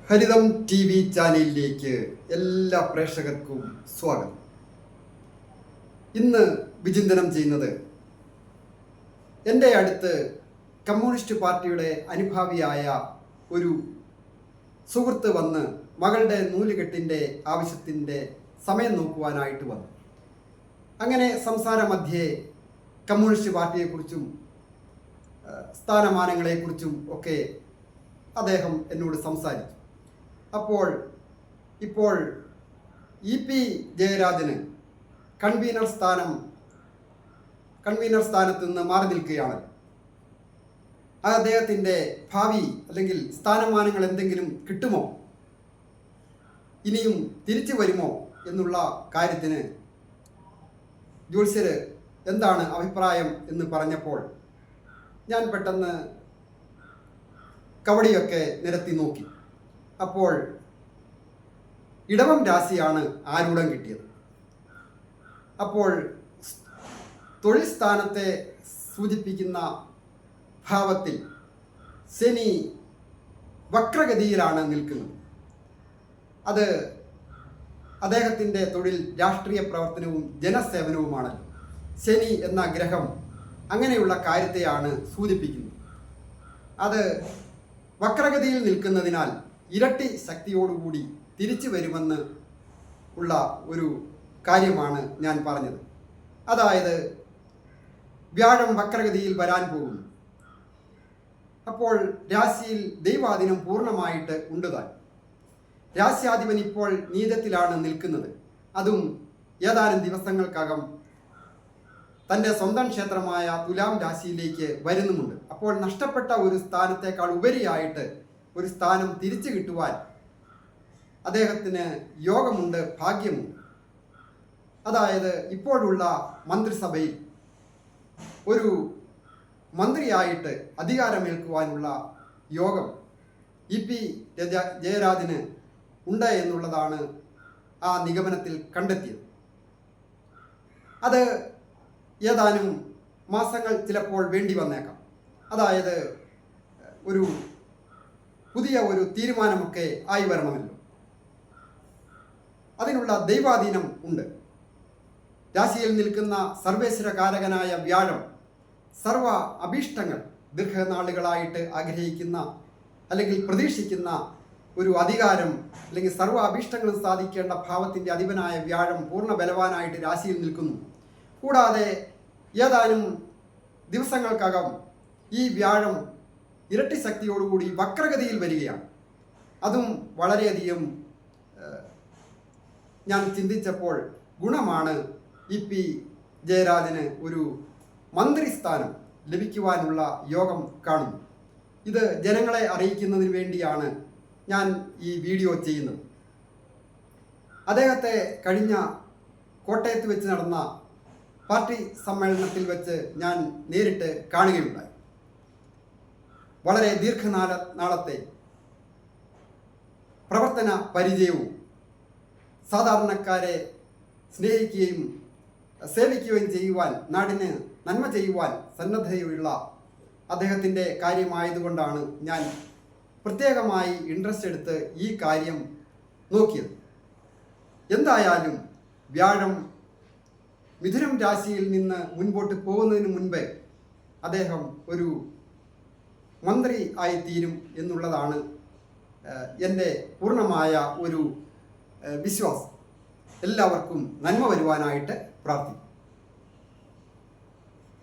ഹരിതം T V ചാനലിലേക്ക് എല്ലാ പ്രേക്ഷകർക്കും സ്വാഗതം. ഇന്ന് വിചിന്തനം ചെയ്യുന്നത് എൻ്റെ അടുത്ത് കമ്മ്യൂണിസ്റ്റ് പാർട്ടിയുടെ അനുഭാവിയായ ഒരു സുഹൃത്ത് വന്ന് മകളുടെ നൂലുകെട്ടിൻ്റെ ആവശ്യത്തിൻ്റെ സമയം നോക്കുവാനായിട്ട് വന്നു. അങ്ങനെ സംസാര മധ്യേ കമ്മ്യൂണിസ്റ്റ് പാർട്ടിയെക്കുറിച്ചും സ്ഥാനമാനങ്ങളെക്കുറിച്ചും ഒക്കെ അദ്ദേഹം എന്നോട് സംസാരിച്ചു. ഇപ്പോൾ EP ജയരാജന് കൺവീനർ സ്ഥാനത്ത് നിന്ന് മാറി നിൽക്കുകയാണ്. അദ്ദേഹത്തിൻ്റെ ഭാവി അല്ലെങ്കിൽ സ്ഥാനമാനങ്ങൾ എന്തെങ്കിലും കിട്ടുമോ, ഇനിയും തിരിച്ചു വരുമോ എന്നുള്ള കാര്യത്തിന് ജ്യോത്സ്യർ എന്താണ് അഭിപ്രായം എന്ന് പറഞ്ഞപ്പോൾ ഞാൻ പെട്ടെന്ന് കവടിയൊക്കെ നിരത്തി നോക്കി. അപ്പോൾ ഇടവം രാശിയാണ് ആരൂഢം കിട്ടിയത്. അപ്പോൾ തൊഴിൽ സ്ഥാനത്തെ സൂചിപ്പിക്കുന്ന ഭാവത്തിൽ ശനി വക്രഗതിയിലാണ് നിൽക്കുന്നത്. അത് അദ്ദേഹത്തിൻ്റെ തൊഴിൽ രാഷ്ട്രീയ പ്രവർത്തനവും ജനസേവനവുമാണല്ലോ. ശനി എന്ന ഗ്രഹം അങ്ങനെയുള്ള കാര്യത്തെയാണ് സൂചിപ്പിക്കുന്നത്. അത് വക്രഗതിയിൽ നിൽക്കുന്നതിനാൽ ഇരട്ടി ശക്തിയോടുകൂടി തിരിച്ചു വരുമെന്ന് ഉള്ള ഒരു കാര്യമാണ് ഞാൻ പറഞ്ഞത്. അതായത് വ്യാഴം വക്രഗതിയിൽ വരാൻ പോകുന്നു. അപ്പോൾ രാശിയിൽ ദൈവാധീനം പൂർണ്ണമായിട്ട് ഉണ്ട് താൻ. രാശ്യാധിപൻ ഇപ്പോൾ നീചത്തിലാണ് നിൽക്കുന്നത്. അതും ഏതാനും ദിവസങ്ങൾക്കകം തൻ്റെ സ്വന്തം ക്ഷേത്രമായ തുലാം രാശിയിലേക്ക് വരുന്നുമുണ്ട്. അപ്പോൾ നഷ്ടപ്പെട്ട ഒരു സ്ഥാനത്തേക്കാൾ ഉപരിയായിട്ട് ഒരു സ്ഥാനം തിരിച്ചു കിട്ടുവാൻ അദ്ദേഹത്തിന് യോഗമുണ്ട്, ഭാഗ്യമുണ്ട്. അതായത് ഇപ്പോഴുള്ള മന്ത്രിസഭയിൽ ഒരു മന്ത്രിയായിട്ട് അധികാരമേൽക്കുവാനുള്ള യോഗം EP ജയരാജന് ഉണ്ട് എന്നുള്ളതാണ് ആ നിഗമനത്തിൽ കണ്ടെത്തിയത്. അത് ഏതാനും മാസങ്ങൾ ചിലപ്പോൾ വേണ്ടി വന്നേക്കാം. അതായത് പുതിയ ഒരു തീരുമാനമൊക്കെ ആയി വരണമല്ലോ. അതിനുള്ള ദൈവാധീനം ഉണ്ട്. രാശിയിൽ നിൽക്കുന്ന സർവേശ്വരകാരകനായ വ്യാഴം സർവ അഭീഷ്ടങ്ങൾ ദീർഘനാളുകളായിട്ട് ആഗ്രഹിക്കുന്ന അല്ലെങ്കിൽ പ്രതീക്ഷിക്കുന്ന ഒരു അധികാരം അല്ലെങ്കിൽ സർവ അഭീഷ്ടങ്ങളും സാധിക്കേണ്ട ഭാവത്തിൻ്റെ അധിപനായ വ്യാഴം പൂർണ്ണ ബലവാനായിട്ട് രാശിയിൽ നിൽക്കുന്നു. കൂടാതെ ഏതാനും ദിവസങ്ങൾക്കകം ഈ വ്യാഴം ഇരട്ടി ശക്തിയോടുകൂടി വക്രഗതിയിൽ വരികയാണ്. അതും വളരെയധികം ഞാൻ ചിന്തിച്ചപ്പോൾ ഗുണമാണ്. EP ജയരാജന് ഒരു മന്ത്രിസ്ഥാനം ലഭിക്കുവാനുള്ള യോഗം കാണുന്നു. ഇത് ജനങ്ങളെ അറിയിക്കുന്നതിന് വേണ്ടിയാണ് ഞാൻ ഈ വീഡിയോ ചെയ്യുന്നത്. അദ്ദേഹത്തെ കഴിഞ്ഞ കോട്ടയത്ത് വെച്ച് നടന്ന പാർട്ടി സമ്മേളനത്തിൽ വെച്ച് ഞാൻ നേരിട്ട് കാണുകയുണ്ടായി. വളരെ ദീർഘനാളത്തെ പ്രവർത്തന പരിചയവും സാധാരണക്കാരെ സ്നേഹിക്കുകയും സേവിക്കുകയും ചെയ്യുവാൻ, നാടിന് നന്മ ചെയ്യുവാൻ സന്നദ്ധതയുള്ള അദ്ദേഹത്തിൻ്റെ കാര്യമായതുകൊണ്ടാണ് ഞാൻ പ്രത്യേകമായി ഇൻട്രസ്റ്റ് എടുത്ത് ഈ കാര്യം നോക്കിയത്. എന്തായാലും വ്യാഴം മിഥുനം രാശിയിൽ നിന്ന് മുൻപോട്ട് പോകുന്നതിന് മുൻപ് അദ്ദേഹം ഒരു മന്ത്രി ആയിത്തീരും എന്നുള്ളതാണ് എൻ്റെ പൂർണ്ണമായ ഒരു വിശ്വാസം. എല്ലാവർക്കും നന്മ വരുവാനായിട്ട് പ്രാർത്ഥിക്കും.